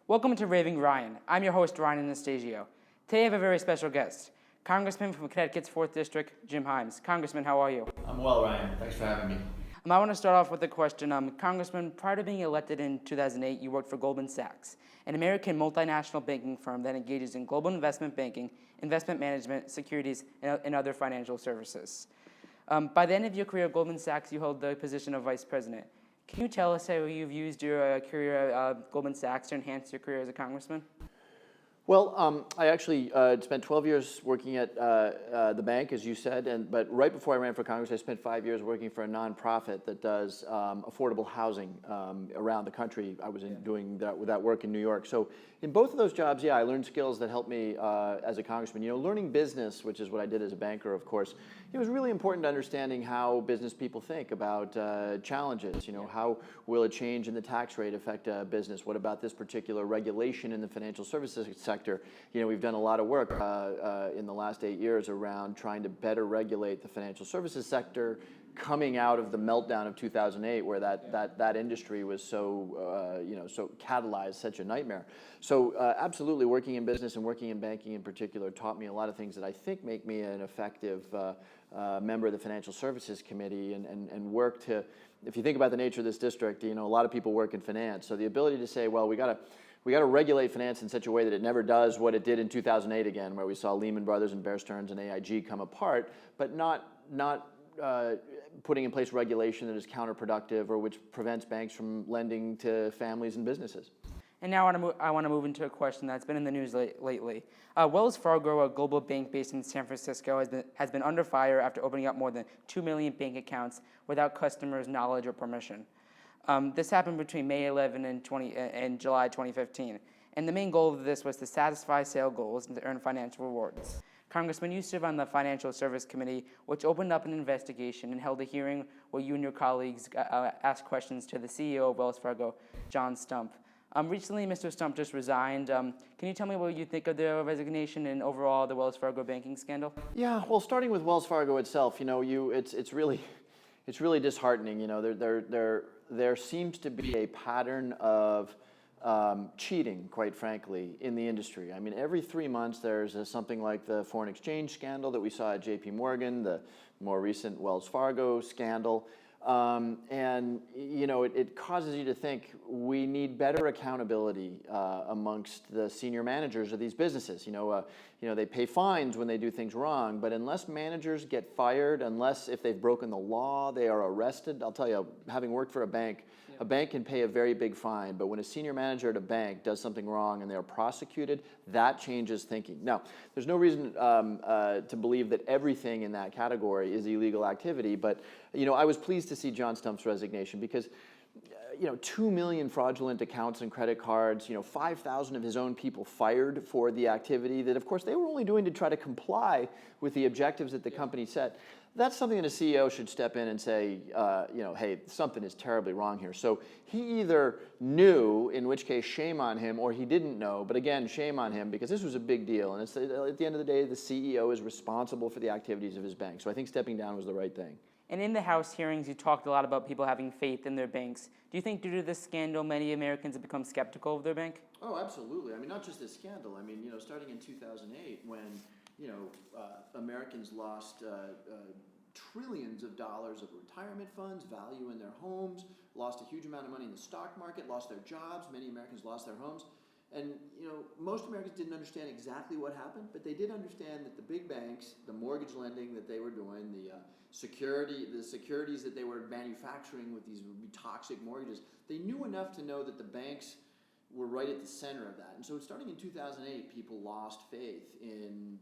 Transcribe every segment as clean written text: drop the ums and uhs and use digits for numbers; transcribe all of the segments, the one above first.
Welcome to Raving Ryan. I'm your host, Ryan Anastasio. Today I have a very special guest, Congressman from Connecticut's 4th District, Jim Himes. Congressman, how are you? I'm well, Ryan. Thanks for having me. I want to start off with a question. Congressman, prior to being elected in 2008, you worked for Goldman Sachs, an American multinational banking firm that engages in global investment banking, investment management, securities, and other financial services. By the end of your career at Goldman Sachs, you held the position of vice president. Can you tell us how you've used your career at Goldman Sachs to enhance your career as a congressman? Well, I actually spent 12 years working at the bank, as you said, but right before I ran for Congress, I spent 5 years working for a nonprofit that does affordable housing around the country. I was doing that work in New York. So in both of those jobs, I learned skills that helped me as a congressman. You know, learning business, which is what I did as a banker, of course, it was really important to understanding how business people think about challenges. You know, how will a change in the tax rate affect a business? What about this particular regulation in the financial services sector? You know, we've done a lot of work in the last 8 years around trying to better regulate the financial services sector, coming out of the meltdown of 2008, where that industry was so so catalyzed, such a nightmare. So absolutely, working in business and working in banking in particular taught me a lot of things that I think make me an effective member of the Financial Services Committee and work to. If you think about the nature of this district, you know, a lot of people work in finance, so the ability to say, well, we got to regulate finance in such a way that it never does what it did in 2008 again, where we saw Lehman Brothers and Bear Stearns and AIG come apart, but not putting in place regulation that is counterproductive or which prevents banks from lending to families and businesses. And now I want to move into a question that's been in the news lately. Wells Fargo, a global bank based in San Francisco, has been under fire after opening up more than 2 million bank accounts without customers' knowledge or permission. This happened between May 11 and July 2015. And the main goal of this was to satisfy sale goals and to earn financial rewards. Congressman, you serve on the Financial Service Committee, which opened up an investigation and held a hearing where you and your colleagues asked questions to the CEO of Wells Fargo, John Stump. Recently, Mr. Stump just resigned. Can you tell me what you think of the resignation and overall the Wells Fargo banking scandal? Yeah, well, starting with Wells Fargo itself, you know, it's really disheartening. You know, there seems to be a pattern of cheating, quite frankly, in the industry. I mean, every 3 months there's something like the foreign exchange scandal that we saw at JP Morgan, the more recent Wells Fargo scandal. And, you know, it causes you to think we need better accountability amongst the senior managers of these businesses. You know, they pay fines when they do things wrong, but unless managers get fired, unless if they've broken the law, they are arrested. I'll tell you, having worked for a bank can pay a very big fine, but when a senior manager at a bank does something wrong and they're prosecuted, that changes thinking. Now, there's no reason to believe that everything in that category is illegal activity, but you know, I was pleased to see John Stump's resignation because, you know, 2 million fraudulent accounts and credit cards, you know, 5,000 of his own people fired for the activity that, of course, they were only doing to try to comply with the objectives that the company set. That's something that a CEO should step in and say, you know, hey, something is terribly wrong here. So he either knew, in which case shame on him, or he didn't know, but again, shame on him because this was a big deal. And it's, at the end of the day, the CEO is responsible for the activities of his bank. So I think stepping down was the right thing. And in the House hearings, you talked a lot about people having faith in their banks. Do you think due to this scandal, many Americans have become skeptical of their bank? Oh, absolutely. I mean, not just this scandal. I mean, you know, starting in 2008 when, you know, Americans lost trillions of dollars of retirement funds, value in their homes, lost a huge amount of money in the stock market, lost their jobs. Many Americans lost their homes. And, you know, most Americans didn't understand exactly what happened, but they did understand that the big banks, the mortgage lending that they were doing, the securities that they were manufacturing with these toxic mortgages, they knew enough to know that the banks were right at the center of that. And so starting in 2008, people lost faith in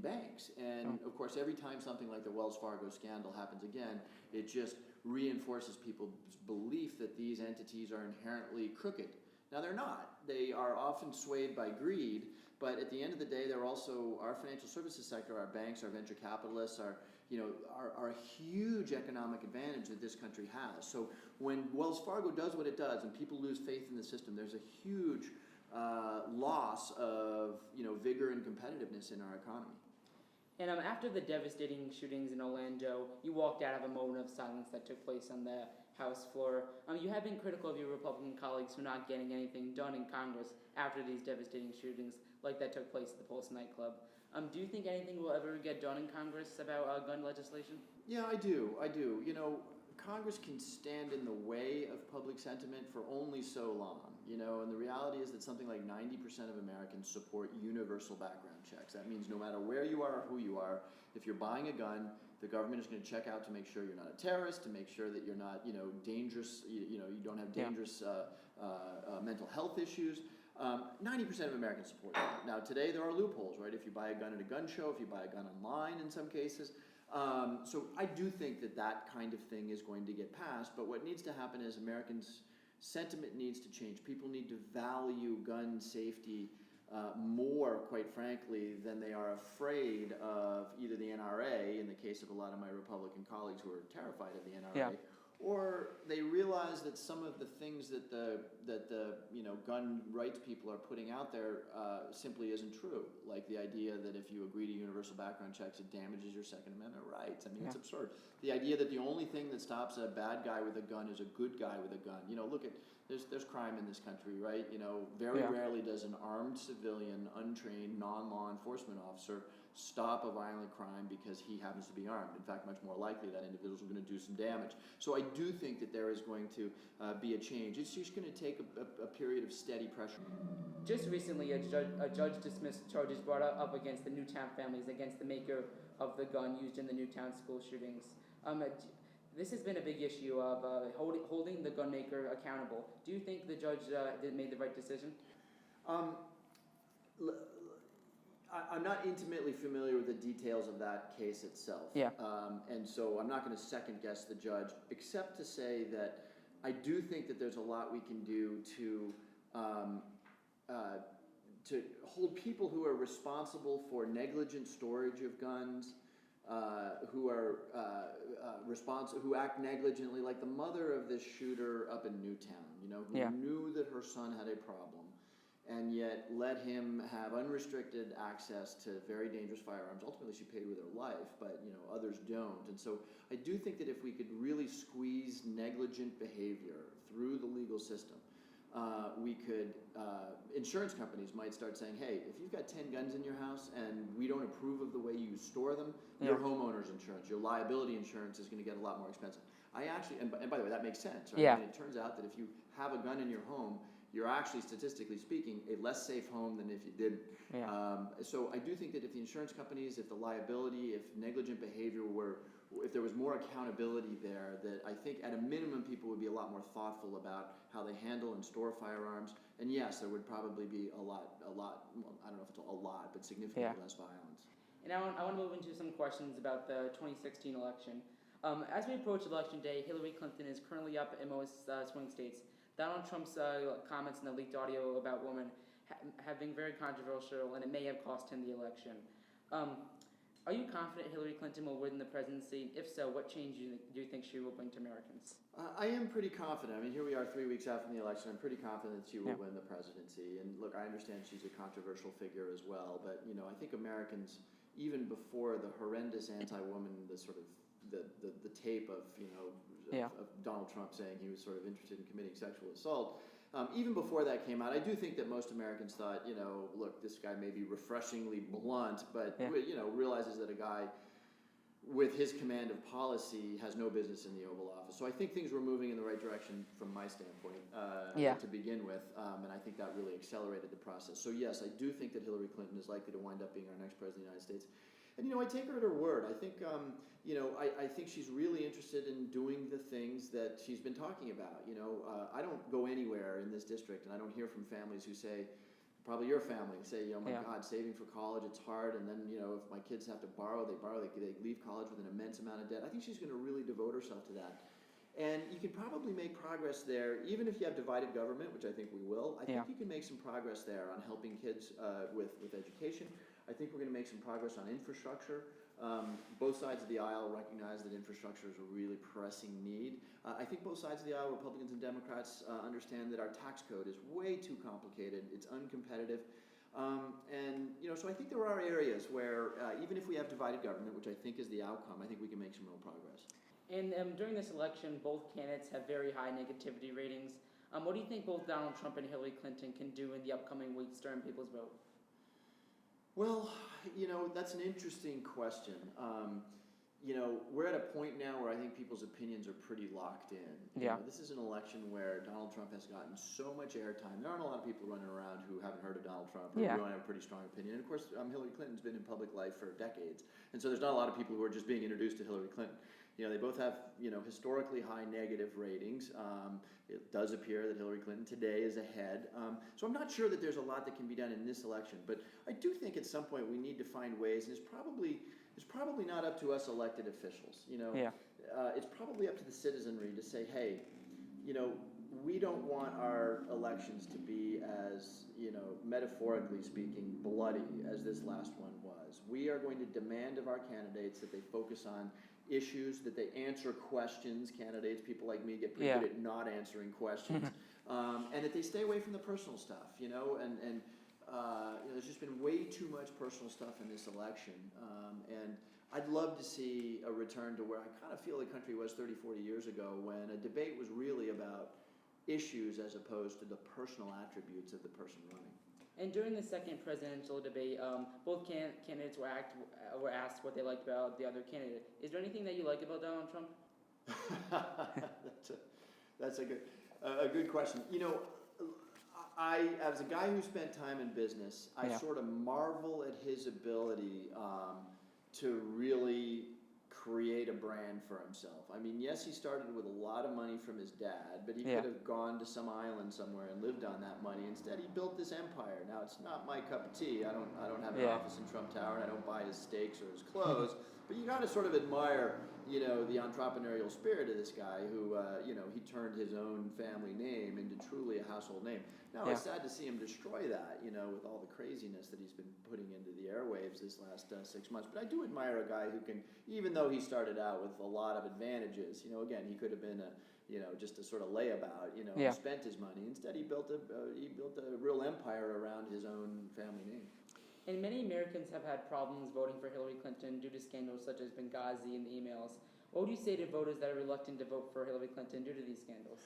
banks. And of course, every time something like the Wells Fargo scandal happens again, it just reinforces people's belief that these entities are inherently crooked. Now, they're not. They are often swayed by greed, but at the end of the day, they're also our financial services sector, our banks, our venture capitalists, are a huge economic advantage that this country has. So when Wells Fargo does what it does and people lose faith in the system, there's a huge loss of vigor and competitiveness in our economy. And after the devastating shootings in Orlando, you walked out of a moment of silence that took place on the House floor. You have been critical of your Republican colleagues for not getting anything done in Congress after these devastating shootings, like that took place at the Pulse nightclub. Do you think anything will ever get done in Congress about gun legislation? Yeah, I do. You know, Congress can stand in the way of public sentiment for only so long, you know, and the reality is that something like 90% of Americans support universal background checks. That means no matter where you are or who you are, if you're buying a gun, the government is going to check out to make sure you're not a terrorist, to make sure that you're not, you know, dangerous, you don't have dangerous mental health issues. 90% of Americans support that. Now, today there are loopholes, right? If you buy a gun at a gun show, if you buy a gun online in some cases. So I do think that that kind of thing is going to get passed, but what needs to happen is Americans' sentiment needs to change. People need to value gun safety more, quite frankly, than they are afraid of either the NRA, in the case of a lot of my Republican colleagues who are terrified of the NRA, or they realize that some of the things that the gun rights people are putting out there simply isn't true. Like the idea that if you agree to universal background checks, it damages your Second Amendment rights. I mean, it's absurd. The idea that the only thing that stops a bad guy with a gun is a good guy with a gun. You know, look at there's crime in this country, right? You know, very rarely does an armed civilian, untrained, non-law enforcement officer stop a violent crime because he happens to be armed. In fact, much more likely that individuals are going to do some damage. So I do think that there is going to be a change. It's just going to take a period of steady pressure. Just recently, a judge dismissed charges brought up against the Newtown families, against the maker of the gun used in the Newtown school shootings. This has been a big issue of holding the gun maker accountable. Do you think the judge made the right decision? I'm not intimately familiar with the details of that case itself. And so I'm not going to second guess the judge, except to say that I do think that there's a lot we can do to hold people who are responsible for negligent storage of guns, who are who act negligently, like the mother of this shooter up in Newtown, you know, who knew that her son had a problem, and yet let him have unrestricted access to very dangerous firearms. Ultimately, she paid with her life, but you know others don't. And so I do think that if we could really squeeze negligent behavior through the legal system, we could, insurance companies might start saying, hey, if you've got 10 guns in your house and we don't approve of the way you store them, your homeowner's insurance, your liability insurance is going to get a lot more expensive. I actually, and by the way, that makes sense, right? I mean, it turns out that if you have a gun in your home, you're actually, statistically speaking, a less safe home than if you didn't. So I do think that if the insurance companies, if the liability, if negligent behavior were, if there was more accountability there, that I think at a minimum people would be a lot more thoughtful about how they handle and store firearms. And yes, there would probably be a lot, well, I don't know if it's a lot, but significantly less violence. And I want to move into some questions about the 2016 election. As we approach Election Day, Hillary Clinton is currently up in most swing states. Donald Trump's comments in the leaked audio about women have been very controversial, and it may have cost him the election. Are you confident Hillary Clinton will win the presidency? If so, what change do you think she will bring to Americans? I am pretty confident. I mean, here we are 3 weeks out from the election. I'm pretty confident that she will win the presidency. And look, I understand she's a controversial figure as well, but you know, I think Americans, even before the horrendous anti-woman, the sort of the tape of of Donald Trump saying he was sort of interested in committing sexual assault. Even before that came out, I do think that most Americans thought, you know, look, this guy may be refreshingly blunt, but you know, realizes that a guy with his command of policy has no business in the Oval Office. So I think things were moving in the right direction from my standpoint to begin with, and I think that really accelerated the process. So yes, I do think that Hillary Clinton is likely to wind up being our next president of the United States. And you know, I take her at her word. I think you know, I think she's really interested in doing the things that she's been talking about. You know, I don't go anywhere in this district, and I don't hear from families who say, probably your family, say, you know, my God, saving for college, it's hard, and then you know, if my kids have to borrow, they leave college with an immense amount of debt. I think she's going to really devote herself to that. And you can probably make progress there, even if you have divided government, which I think we will. I think you can make some progress there on helping kids with education. I think we're going to make some progress on infrastructure. Both sides of the aisle recognize that infrastructure is a really pressing need. I think both sides of the aisle, Republicans and Democrats, understand that our tax code is way too complicated. It's uncompetitive. So I think there are areas where even if we have divided government, which I think is the outcome, I think we can make some real progress. And during this election, both candidates have very high negativity ratings. What do you think both Donald Trump and Hillary Clinton can do in the upcoming weeks during people's vote? Well, that's an interesting question. We're at a point now where I think people's opinions are pretty locked in. This is an election where Donald Trump has gotten so much airtime. There aren't a lot of people running around who haven't heard of Donald Trump or who don't have a pretty strong opinion. And of course, Hillary Clinton's been in public life for decades. And so there's not a lot of people who are just being introduced to Hillary Clinton. They both have, historically high negative ratings. It does appear that Hillary Clinton today is ahead. So I'm not sure that there's a lot that can be done in this election. But I do think at some point we need to find ways, and it's probably not up to us elected officials. It's probably up to the citizenry to say, hey, we don't want our elections to be as, metaphorically speaking, bloody as this last one was. We are going to demand of our candidates that they focus on issues, that they answer questions. Candidates, people like me, get pretty good at not answering questions, and that they stay away from the personal stuff. There's just been way too much personal stuff in this election, and I'd love to see a return to where I kind of feel the country was 30, 40 years ago, when a debate was really about issues as opposed to the personal attributes of the person running. And during the second presidential debate, both candidates were asked what they liked about the other candidate. Is there anything that you like about Donald Trump? That's a good question. I, as a guy who spent time in business, I sort of marvel at his ability to really create a brand for himself. I mean, yes, he started with a lot of money from his dad, but he could have gone to some island somewhere and lived on that money. Instead, he built this empire. Now, it's not my cup of tea. I don't have an office in Trump Tower, and I don't buy his steaks or his clothes. But you got to sort of admire, the entrepreneurial spirit of this guy who, he turned his own family name into truly a household name. Now, it's sad to see him destroy that, with all the craziness that he's been putting into the airwaves this last 6 months. But I do admire a guy who can, even though he started out with a lot of advantages, again, he could have been just a sort of layabout, and spent his money. Instead, he built a real empire around his own family name. And many Americans have had problems voting for Hillary Clinton due to scandals such as Benghazi and the emails. What would you say to voters that are reluctant to vote for Hillary Clinton due to these scandals?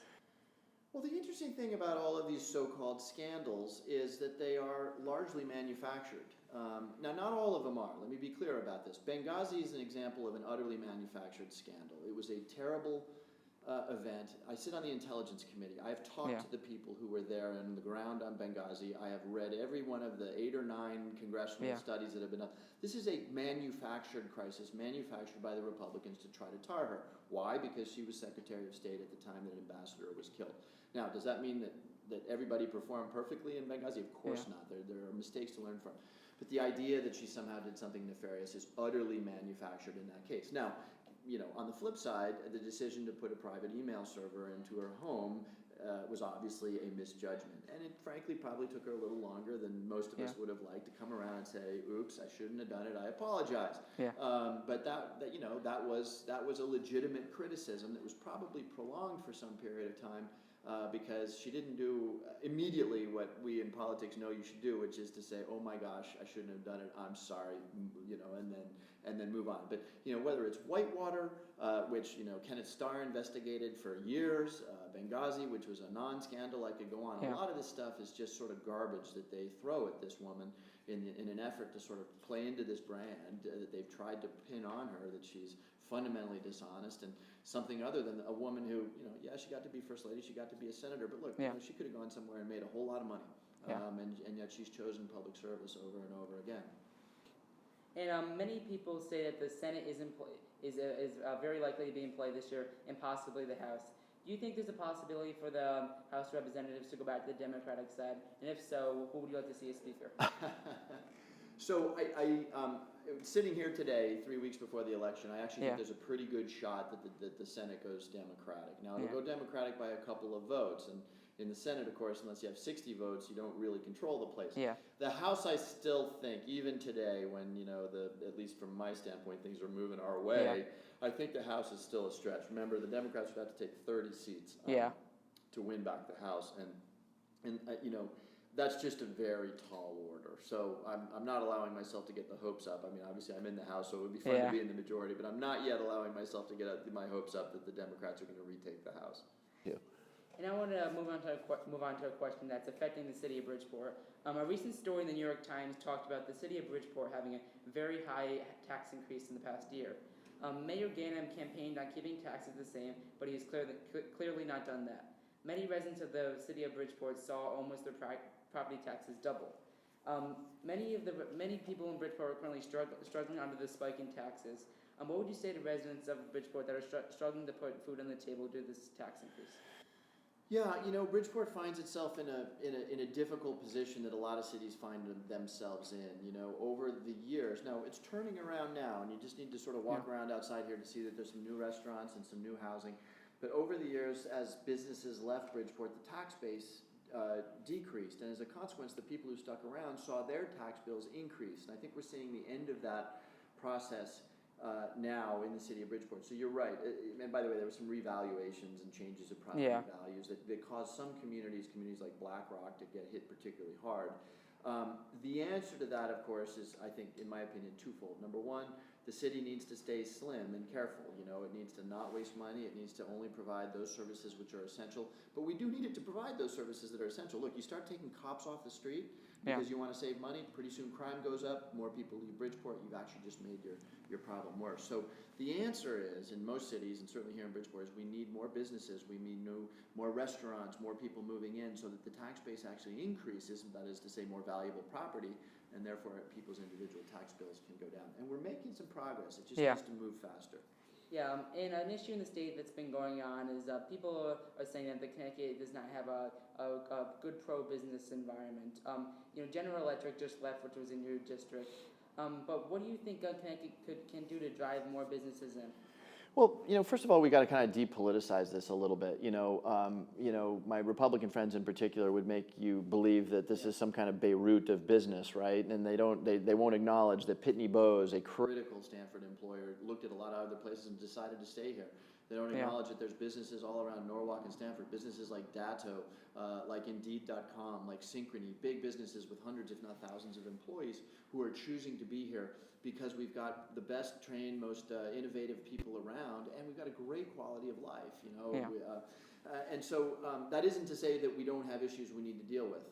Well, the interesting thing about all of these so-called scandals is that they are largely manufactured. Now, not all of them are. Let me be clear about this. Benghazi is an example of an utterly manufactured scandal. It was a terrible event. I sit on the Intelligence Committee. I have talked to the people who were there on the ground on Benghazi. I have read every one of the 8 or 9 congressional studies that have been done. This is a manufactured crisis, manufactured by the Republicans to try to tar her. Why? Because she was Secretary of State at the time that an ambassador was killed. Now, does that mean that everybody performed perfectly in Benghazi? Of course not. There are mistakes to learn from. But the idea that she somehow did something nefarious is utterly manufactured in that case. Now, on the flip side, the decision to put a private email server into her home was obviously a misjudgment. And it frankly probably took her a little longer than most of us would have liked to come around and say, oops, I shouldn't have done it, I apologize. But that was a legitimate criticism that was probably prolonged for some period of time because she didn't do immediately what we in politics know you should do, which is to say, oh my gosh, I shouldn't have done it, I'm sorry, and then move on. But whether it's Whitewater, which Kenneth Starr investigated for years, Benghazi, which was a non-scandal, I could go on. A lot of this stuff is just sort of garbage that they throw at this woman in an effort to sort of play into this brand that they've tried to pin on her, that she's fundamentally dishonest and something other than a woman who, she got to be First Lady, she got to be a senator, but look, she could have gone somewhere and made a whole lot of money, and yet she's chosen public service over and over again. And many people say that the Senate is very likely to be in play this year, and possibly the House. Do you think there's a possibility for the House of Representatives to go back to the Democratic side? And if so, who would you like to see as Speaker? So I sitting here today, 3 weeks before the election, I actually think there's a pretty good shot that the Senate goes Democratic. Now, it'll go Democratic by a couple of votes, and in the Senate, of course, unless you have 60 votes, you don't really control the place. The House, I still think, even today, when at least from my standpoint, things are moving our way, I think the House is still a stretch. Remember, the Democrats would have to take 30 seats to win back the House, and that's just a very tall order. So I'm not allowing myself to get the hopes up. I mean, obviously I'm in the House, so it would be fun to be in the majority, but I'm not yet allowing myself to get my hopes up that the Democrats are going to retake the House. Yeah. And I want to move on to a question that's affecting the city of Bridgeport. A recent story in the New York Times talked about the city of Bridgeport having a very high tax increase in the past year. Mayor Ganem campaigned on keeping taxes the same, but he has clearly not done that. Many residents of the city of Bridgeport saw almost their property taxes double. Many people in Bridgeport are currently struggling under the spike in taxes. What would you say to residents of Bridgeport that are struggling to put food on the table due to this tax increase? Yeah, Bridgeport finds itself in a difficult position that a lot of cities find themselves in. Over the years. Now it's turning around now, and you just need to sort of walk around outside here to see that there's some new restaurants and some new housing. But over the years, as businesses left Bridgeport, the tax base decreased, and as a consequence, the people who stuck around saw their tax bills increase. And I think we're seeing the end of that process now in the city of Bridgeport. So you're right. And by the way, there were some revaluations and changes of property values that caused some communities like Black Rock, to get hit particularly hard. The answer to that, of course, is, I think, in my opinion, twofold. Number one, the city needs to stay slim and careful. It needs to not waste money. It needs to only provide those services which are essential. But we do need it to provide those services that are essential. Look, you start taking cops off the street because you want to save money. Pretty soon crime goes up. More people leave Bridgeport. You've actually just made your problem worse. So the answer is, in most cities, and certainly here in Bridgeport, is we need more businesses. We need more restaurants, more people moving in, so that the tax base actually increases. That is to say, more valuable property. And therefore, people's individual tax bills can go down. And we're making some progress. It just needs to move faster. Yeah, and an issue in the state that's been going on is people are saying that the Connecticut does not have a good pro-business environment. General Electric just left, which was in your district. But what do you think Connecticut can do to drive more businesses in? Well, first of all, we got to kind of depoliticize this a little bit. My Republican friends in particular would make you believe that this is some kind of Beirut of business, right? And they won't acknowledge that Pitney Bowes, a critical Stanford employer, looked at a lot of other places and decided to stay here. They don't acknowledge that there's businesses all around Norwalk and Stanford, businesses like Datto, like Indeed.com, like Synchrony, big businesses with hundreds, if not thousands of employees who are choosing to be here because we've got the best trained, most innovative people around, and we've got a great quality of life, and so that isn't to say that we don't have issues we need to deal with.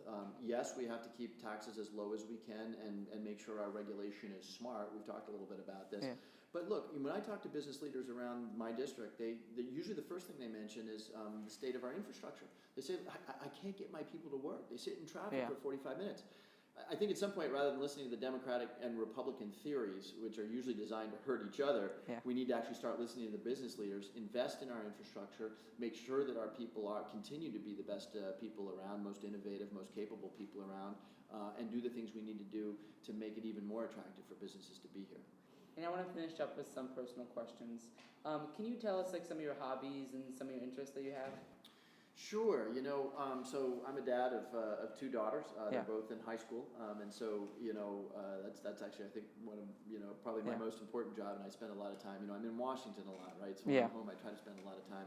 Yes, we have to keep taxes as low as we can and make sure our regulation is smart. We've talked a little bit about this. Yeah. But look, when I talk to business leaders around my district, they usually the first thing they mention is the state of our infrastructure. They say, I can't get my people to work. They sit in traffic for 45 minutes. I think at some point, rather than listening to the Democratic and Republican theories, which are usually designed to hurt each other, we need to actually start listening to the business leaders, invest in our infrastructure, make sure that our people continue to be the best people around, most innovative, most capable people around, and do the things we need to do to make it even more attractive for businesses to be here. And I want to finish up with some personal questions. Can you tell us some of your hobbies and some of your interests that you have? Sure. So I'm a dad of two daughters. They're both in high school, and so that's actually, I think, one of probably my most important job. And I spend a lot of time. I'm in Washington a lot, right? So when I'm home, I try to spend a lot of time,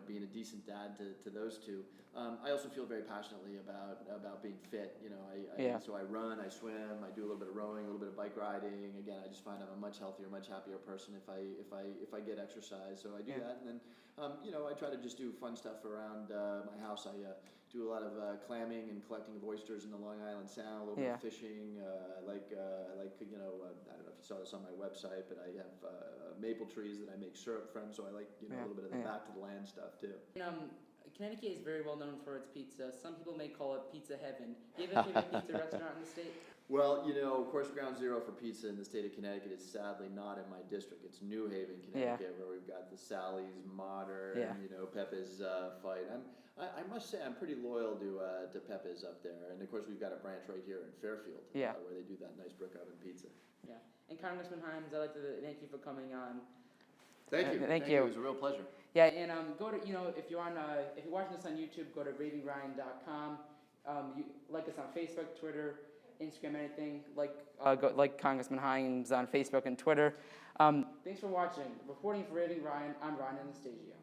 being a decent dad to those two. I also feel very passionately about being fit. So I run, I swim, I do a little bit of rowing, a little bit of bike riding. Again, I just find I'm a much healthier, much happier person if I get exercise. So I do that, and then I try to just do fun stuff around my house. I do a lot of clamming and collecting of oysters in the Long Island Sound, a little bit of fishing. I like I don't know if you saw this on my website, but I have maple trees that I make syrup from. So I like a little bit of the back to the land stuff too. Connecticut is very well known for its pizza. Some people may call it pizza heaven. Do you have a favorite pizza restaurant in the state? Well, of course, ground zero for pizza in the state of Connecticut is sadly not in my district. It's New Haven, Connecticut, where we've got the Sally's, Modern, Pepe's Fight. I must say I'm pretty loyal to Pepe's up there. And of course, we've got a branch right here in Fairfield where they do that nice brick oven pizza. Yeah. And Congressman Himes, I'd like to thank you for coming on. Thank you. Thank you. It was a real pleasure. Yeah, and go to if you're watching this on YouTube, go to ravingryan.com. Like us on Facebook, Twitter, Instagram, anything. Like Congressman Himes on Facebook and Twitter. Thanks for watching. Reporting for Raving Ryan, I'm Ryan Anastasio.